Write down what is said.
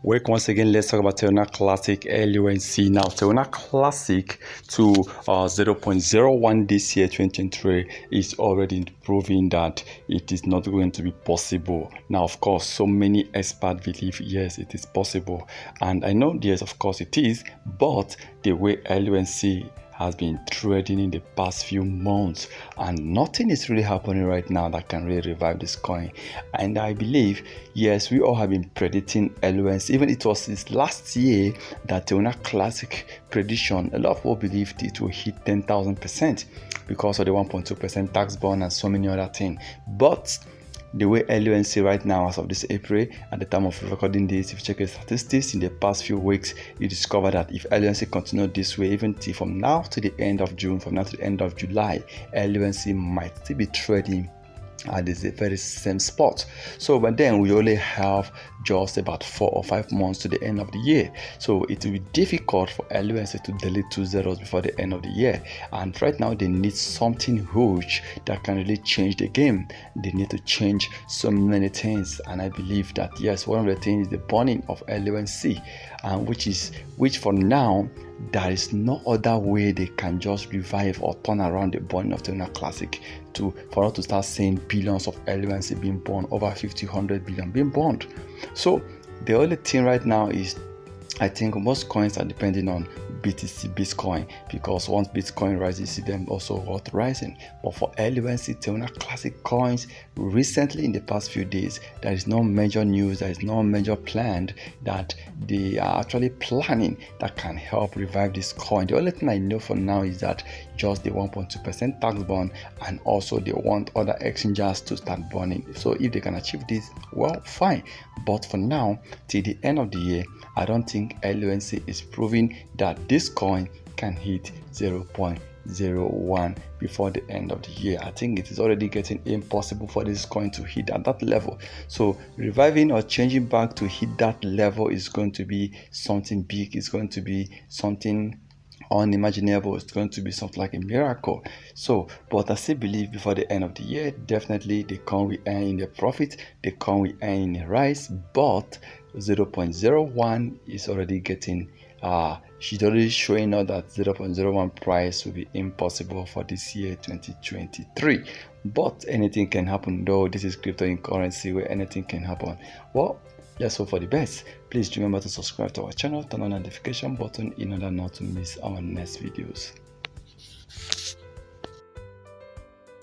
Welcome once again. Let's talk about Terra Classic LUNC. Now, Terra Classic to 0.01 this year, 2023, is already proving that it is not going to be possible. Now, of course, so many experts believe yes, it is possible, and I know yes, of course, it is. But the way LUNC has been trading in the past few months, and nothing is really happening right now that can really revive this coin. And I believe yes, we all have been predicting LUNC. Even it was this last year that Terra Classic prediction, a lot of people believed it will hit 10,000% because of the 1.2% tax bond and so many other things. But the way LUNC right now, as of this April, at the time of recording this, if you check the statistics in the past few weeks, you discover that if LUNC continues this way, even from now to the end of June, from now to the end of July, LUNC might still be trading at the very same spot. So but then we only have just about 4 or 5 months to the end of the year, so it will be difficult for LUNC to delete 2 zeros before the end of the year. And right now they need something huge that can really change the game. They need to change so many things, and I believe that yes, one of the things is the burning of LUNC, which for now there is no other way they can just revive or turn around the burning of Terra Classic for us to start seeing billions of LUNC being burned, over 100 billion being burned. So the only thing right now is, I think most coins are depending on BTC, Bitcoin, because once Bitcoin rises, you see them also rising. But for LUNC, Terra Classic coins, recently in the past few days, there is no major news, there is no major plan that they are actually planning that can help revive this coin. The only thing I know for now is that just the 1.2% tax bond, and also they want other exchanges to start burning. So if they can achieve this, well, fine. But for now, till the end of the year, I don't think LUNC is proving that this coin can hit 0.01 before the end of the year. I think it is already getting impossible for this coin to hit at that level. So reviving or changing back to hit that level is going to be something big. It's going to be something unimaginable. It's going to be something like a miracle. So but I still believe before the end of the year, definitely the coin will earn in the profit, the coin will earn in a rise. But 0.01 is already getting she's already showing us that 0.01 price will be impossible for this year 2023. But anything can happen, though this is cryptocurrency where anything can happen. Well, let's hope for the best. Please remember to subscribe to our channel, turn on the notification button in order not to miss our next videos.